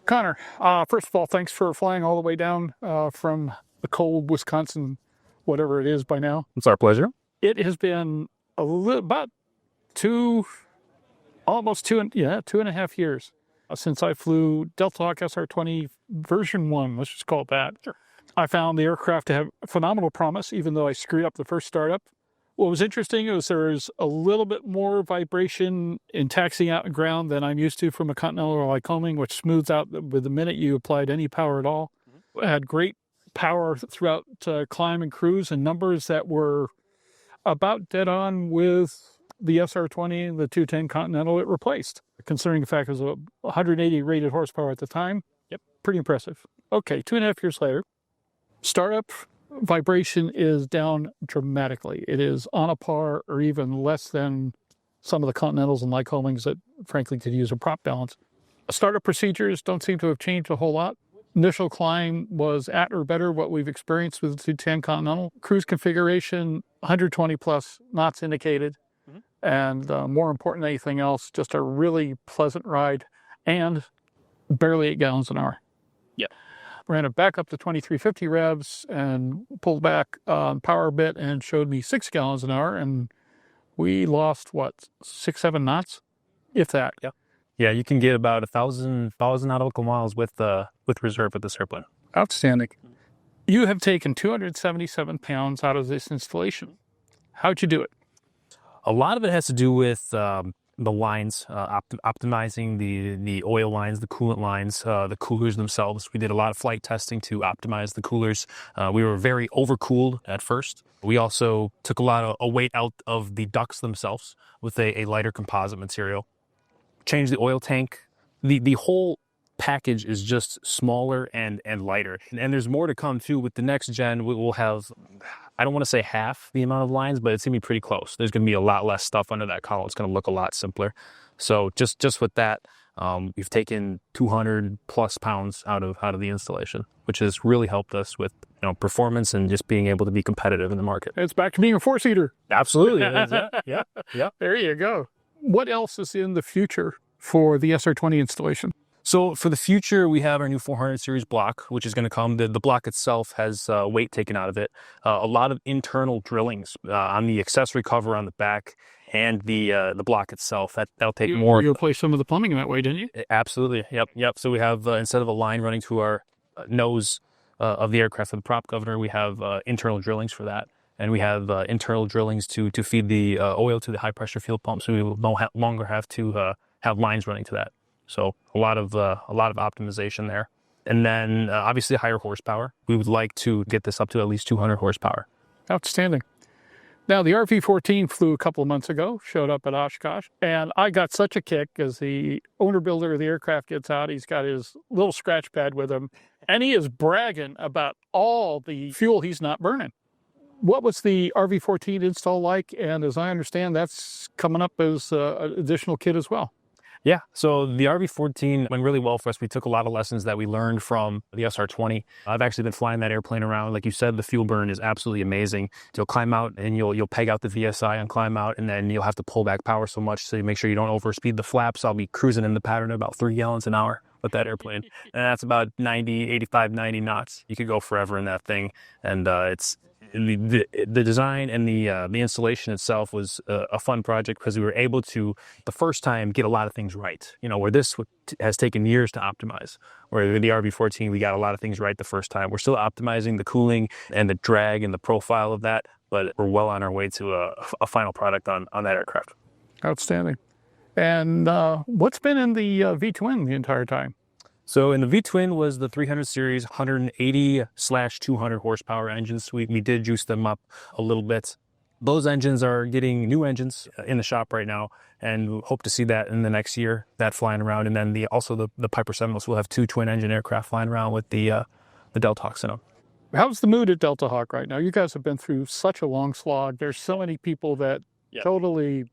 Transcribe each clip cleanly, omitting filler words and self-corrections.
Connor, first of all, thanks for flying all the way down from the cold Wisconsin, whatever it is by now. It's our pleasure. It has been about almost two and a half years since I flew DeltaHawk SR-20 version 1, let's just call it that. Sure. I found the aircraft to have phenomenal promise, even though I screwed up the first startup. What was interesting is there was a little bit more vibration in taxiing out and ground than I'm used to from a Continental or Lycoming, which smooths out with the minute you applied any power at all. I had great power throughout climb and cruise and numbers that were about dead on with the SR-20 and the 210 Continental it replaced, considering the fact it was a 180 rated horsepower at the time. Yep. Pretty impressive. Okay, 2.5 years later, startup vibration is down dramatically. It is on a par or even less than some of the Continentals and Lycomings that frankly could use a prop balance. Startup procedures don't seem to have changed a whole lot. Initial climb was at or better what we've experienced with the 210 Continental. Cruise configuration, 120 plus knots indicated. And more important than anything else, just a really pleasant ride and barely 8 gallons an hour. Yep. Ran it back up to 2350 revs and pulled back power a bit and showed me 6 gallons an hour. And we lost, 6-7 knots? If that. Yeah. Yeah, you can get about 1,000 nautical miles with reserve with this airplane. Outstanding. You have taken 277 pounds out of this installation. How'd you do it? A lot of it has to do with the lines, optimizing the oil lines, the coolant lines, the coolers themselves. We did a lot of flight testing to optimize the coolers. We were very overcooled at first. We also took a lot of weight out of the ducts themselves with a lighter composite material. Changed the oil tank. The whole package is just smaller and lighter. And there's more to come too. With the next gen, we will have, I don't want to say half the amount of lines, but it's going to be pretty close. There's going to be a lot less stuff under that column. It's going to look a lot simpler. So just with that, we've taken 200 plus pounds out of the installation, which has really helped us with performance and just being able to be competitive in the market. It's back to being a 4-seater. Absolutely. Yeah. There you go. What else is in the future for the SR-20 installation? So for the future, we have our new 400 series block, which is going to come. The block itself has weight taken out of it. A lot of internal drillings on the accessory cover on the back and the block itself. That'll take more. You replaced some of the plumbing in that way, didn't you? Absolutely. Yep. So we have, instead of a line running to our nose of the aircraft for the prop governor, we have internal drillings for that. And we have internal drillings to feed the oil to the high pressure fuel pump. So we will no longer have to have lines running to that. So a lot of optimization there. And then obviously higher horsepower. We would like to get this up to at least 200 horsepower. Outstanding. Now the RV-14 flew a couple of months ago, showed up at Oshkosh, and I got such a kick as the owner builder of the aircraft gets out. He's got his little scratch pad with him, and he is bragging about all the fuel he's not burning. What was the RV-14 install like? And as I understand, that's coming up as an additional kit as well. Yeah, so the RV-14 went really well for us. We took a lot of lessons that we learned from the SR-20. I've actually been flying that airplane around. Like you said, the fuel burn is absolutely amazing. You'll climb out and you'll peg out the VSI and climb out, and then you'll have to pull back power so much so you make sure you don't overspeed the flaps. I'll be cruising in the pattern at about 3 gallons an hour with that airplane. And that's about 85, 90 knots. You could go forever in that thing. And it's the design and the installation itself was a fun project because we were able to, the first time, get a lot of things right. Where this has taken years to optimize. Where with the RV-14, we got a lot of things right the first time. We're still optimizing the cooling and the drag and the profile of that, but we're well on our way to a final product on that aircraft. Outstanding. And what's been in the V-twin the entire time? So in the V-twin was the 300 series 180/200 horsepower engines. We did juice them up a little bit. Those engines are getting new engines in the shop right now, and we hope to see that in the next year, that flying around. And then also the Piper Seminoles will have 2 twin engine aircraft flying around with the DeltaHawk's in them. How's the mood at DeltaHawk right now? You guys have been through such a long slog. There's so many people that totally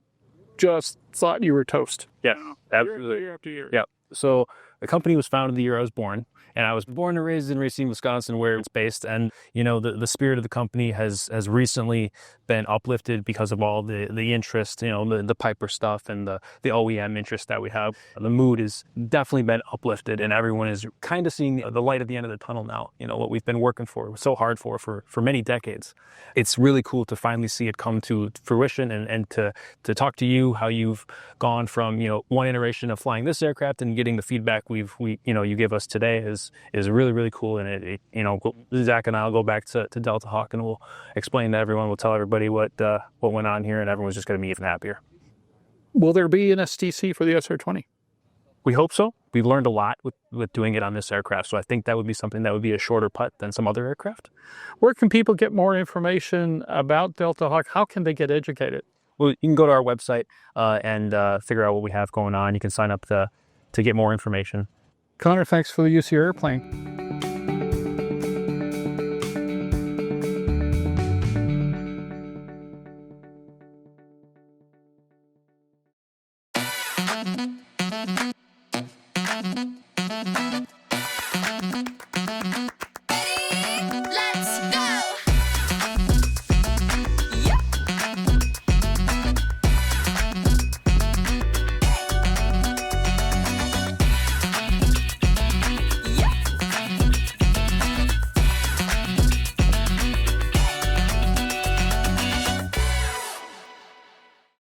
just thought you were toast. Yeah, absolutely. Year after year. Yeah. So The company was founded the year I was born, and I was born and raised in Racine, Wisconsin, where it's based. And the spirit of the company has recently been uplifted because of all the interest, the Piper stuff and the OEM interest that we have. The mood has definitely been uplifted, and everyone is kind of seeing the light at the end of the tunnel now. What we've been working for so hard for many decades. It's really cool to finally see it come to fruition, and to talk to you how you've gone from one iteration of flying this aircraft and getting the feedback you give us today is really cool. And Zach and I'll go back to DeltaHawk, and we'll explain to everyone, we'll tell everybody what went on here, and everyone's just going to be even happier. Will there be an STC for the SR-20? We hope so. We've learned a lot with doing it on this aircraft, so I think that would be something that would be a shorter putt than some other aircraft. Where can people get more information about DeltaHawk? How can they get educated? Well, you can go to our website and figure out what we have going on. You can sign up to get more information. Connor, thanks for the use of your airplane.